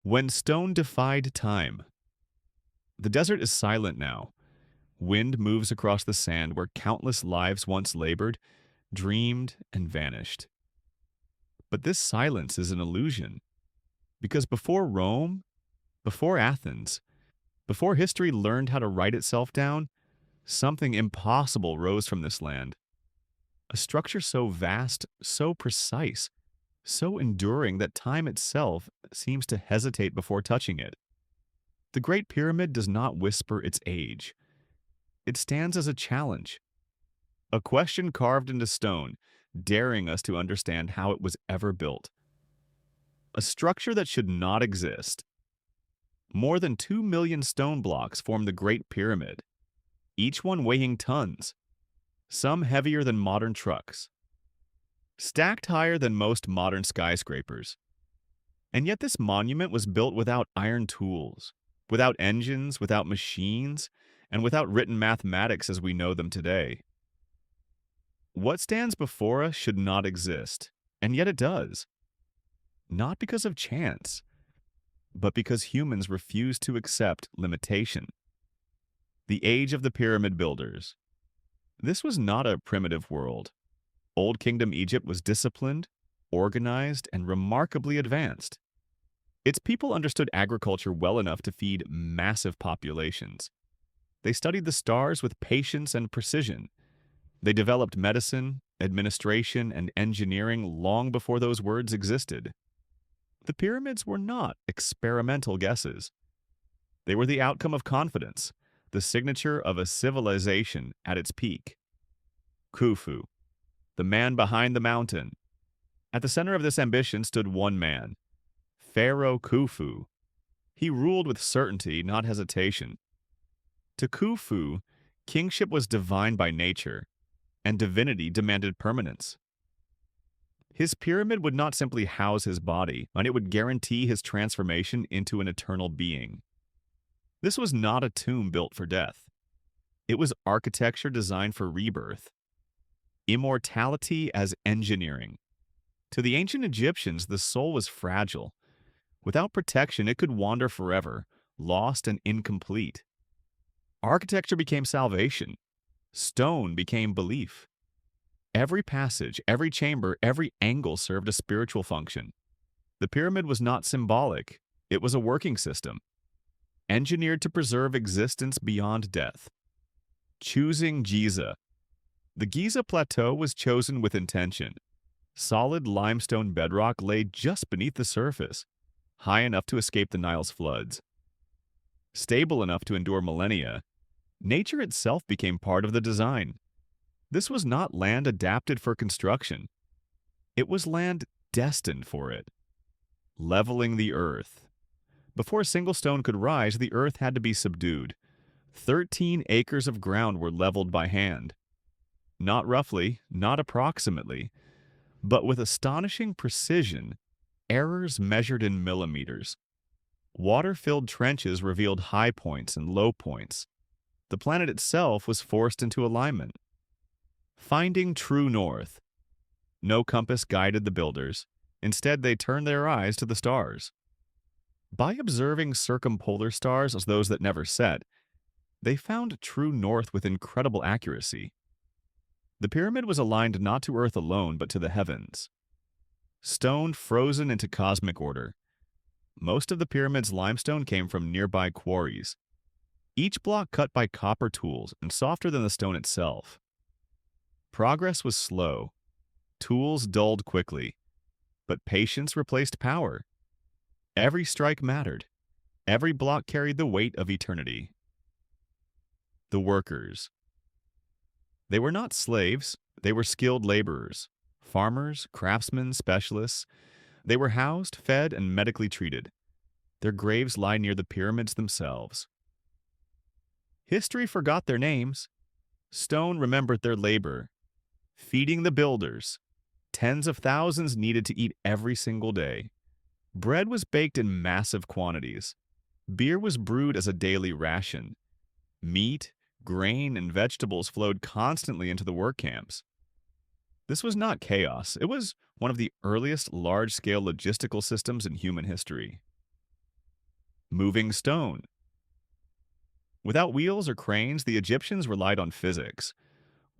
When stone defied time. The desert is silent now. Wind moves across the sand where countless lives once labored, dreamed, and vanished. But this silence is an illusion, because before Rome, before Athens, before history learned how to write itself down, something impossible rose from this land. A structure so vast, so precise, so enduring that time itself seems to hesitate before touching it. The Great Pyramid does not whisper its age. It stands as a challenge, a question carved into stone, daring us to understand how it was ever built. A structure that should not exist. More than 2 million stone blocks form the Great Pyramid, each one weighing tons, some heavier than modern trucks, stacked higher than most modern skyscrapers. And yet this monument was built without iron tools, without engines, without machines, and without written mathematics as we know them today. What stands before us should not exist, and yet it does. Not because of chance, but because humans refuse to accept limitation. The age of the pyramid builders. This was not a primitive world. Old Kingdom Egypt was disciplined, organized, and remarkably advanced. Its people understood agriculture well enough to feed massive populations. They studied the stars with patience and precision. They developed medicine, administration, and engineering long before those words existed. The pyramids were not experimental guesses. They were the outcome of confidence, the signature of a civilization at its peak. Khufu, the man behind the mountain. At the center of this ambition stood one man, Pharaoh Khufu. He ruled with certainty, not hesitation. To Khufu, kingship was divine by nature, and divinity demanded permanence. His pyramid would not simply house his body, and it would guarantee his transformation into an eternal being. This was not a tomb built for death. It was architecture designed for rebirth. Immortality as engineering. To the ancient Egyptians, the soul was fragile. Without protection, it could wander forever, lost and incomplete. Architecture became salvation. Stone became belief. Every passage, every chamber, every angle served a spiritual function. The pyramid was not symbolic, it was a working system, engineered to preserve existence beyond death. Choosing Giza. The Giza Plateau was chosen with intention. Solid limestone bedrock lay just beneath the surface, high enough to escape the Nile's floods. Stable enough to endure millennia, nature itself became part of the design. This was not land adapted for construction. It was land destined for it. Leveling the earth. Before a single stone could rise, the earth had to be subdued. 13 acres of ground were leveled by hand. Not roughly, not approximately, but with astonishing precision, errors measured in millimeters. Water-filled trenches revealed high points and low points. The planet itself was forced into alignment. Finding true north. No compass guided the builders. Instead, they turned their eyes to the stars. By observing circumpolar stars as those that never set, they found true north with incredible accuracy. The pyramid was aligned not to Earth alone, but to the heavens. Stone frozen into cosmic order. Most of the pyramid's limestone came from nearby quarries. Each block cut by copper tools and softer than the stone itself. Progress was slow. Tools dulled quickly. But patience replaced power. Every strike mattered. Every block carried the weight of eternity. The workers. They were not slaves. They were skilled laborers. Farmers, craftsmen, specialists. They were housed, fed, and medically treated. Their graves lie near the pyramids themselves. History forgot their names. Stone remembered their labor. Feeding the builders. Tens of thousands needed to eat every single day. Bread was baked in massive quantities. Beer was brewed as a daily ration. Meat, grain, and vegetables flowed constantly into the work camps. This was not chaos. It was one of the earliest large-scale logistical systems in human history. Moving stone. Without wheels or cranes, the Egyptians relied on physics.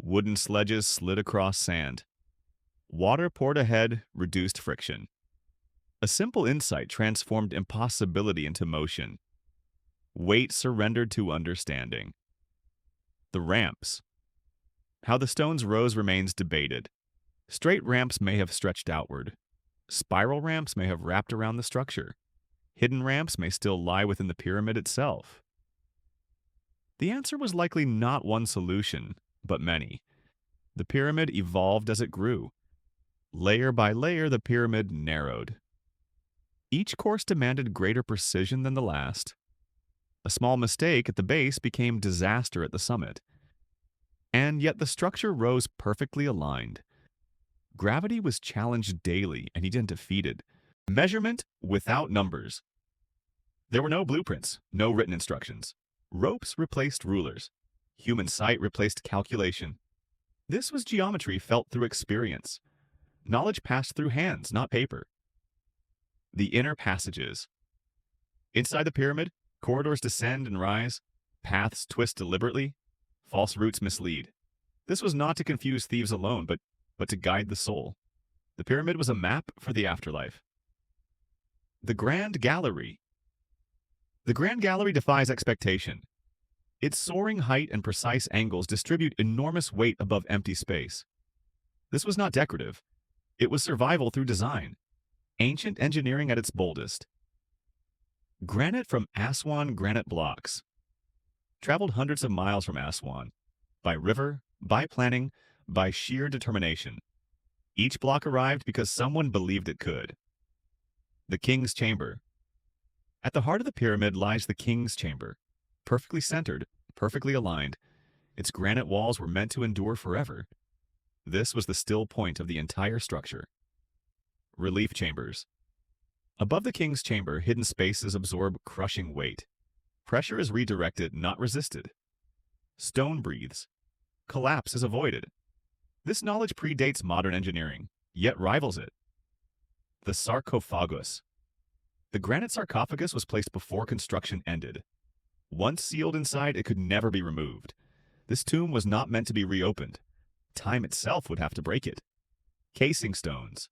Wooden sledges slid across sand. Water poured ahead, reduced friction. A simple insight transformed impossibility into motion. Weight surrendered to understanding. The ramps. How the stones rose remains debated. Straight ramps may have stretched outward. Spiral ramps may have wrapped around the structure. Hidden ramps may still lie within the pyramid itself. The answer was likely not one solution, but many. The pyramid evolved as it grew. Layer by layer, the pyramid narrowed. Each course demanded greater precision than the last. A small mistake at the base became disaster at the summit. And yet the structure rose perfectly aligned. Gravity was challenged daily and even defeated. Measurement without numbers. There were no blueprints, no written instructions. Ropes replaced rulers. Human sight replaced calculation. This was geometry felt through experience. Knowledge passed through hands, not paper. The inner passages. Inside the pyramid, corridors descend and rise. Paths twist deliberately. False routes mislead. This was not to confuse thieves alone, but to guide the soul. The pyramid was a map for the afterlife. The Grand Gallery. The Grand Gallery defies expectation. Its soaring height and precise angles distribute enormous weight above empty space. This was not decorative. It was survival through design. Ancient engineering at its boldest. Granite from Aswan granite blocks. Traveled hundreds of miles from Aswan. By river, by planning, by sheer determination. Each block arrived because someone believed it could. The King's Chamber. At the heart of the pyramid lies the King's Chamber. Perfectly centered, perfectly aligned. Its granite walls were meant to endure forever. This was the still point of the entire structure. Relief chambers. Above the King's Chamber, hidden spaces absorb crushing weight. Pressure is redirected, not resisted. Stone breathes. Collapse is avoided. This knowledge predates modern engineering, yet rivals it. The sarcophagus. The granite sarcophagus was placed before construction ended. Once sealed inside, it could never be removed. This tomb was not meant to be reopened. Time itself would have to break it. Casing stones.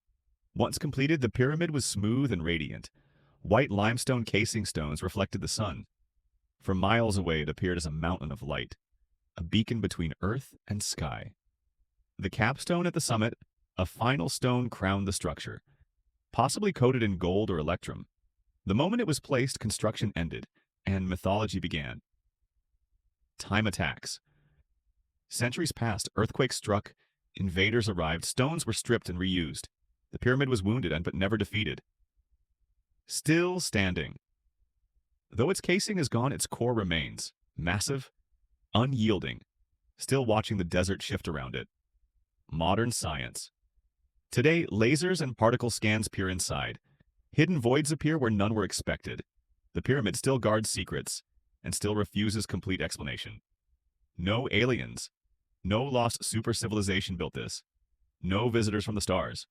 Once completed, the pyramid was smooth and radiant. White limestone casing stones reflected the sun. For miles away, it appeared as a mountain of light, a beacon between earth and sky. The capstone at the summit, a final stone crowned the structure, possibly coated in gold or electrum. The moment it was placed, construction ended, and mythology began. Time attacks. Centuries passed, earthquakes struck, invaders arrived, stones were stripped and reused. The pyramid was wounded but never defeated. Still standing. Though its casing is gone, its core remains, massive, unyielding, still watching the desert shift around it. Modern science. Today, lasers and particle scans peer inside. Hidden voids appear where none were expected. The pyramid still guards secrets, and still refuses complete explanation. No aliens. No lost super civilization built this. No visitors from the stars.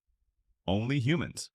Only humans,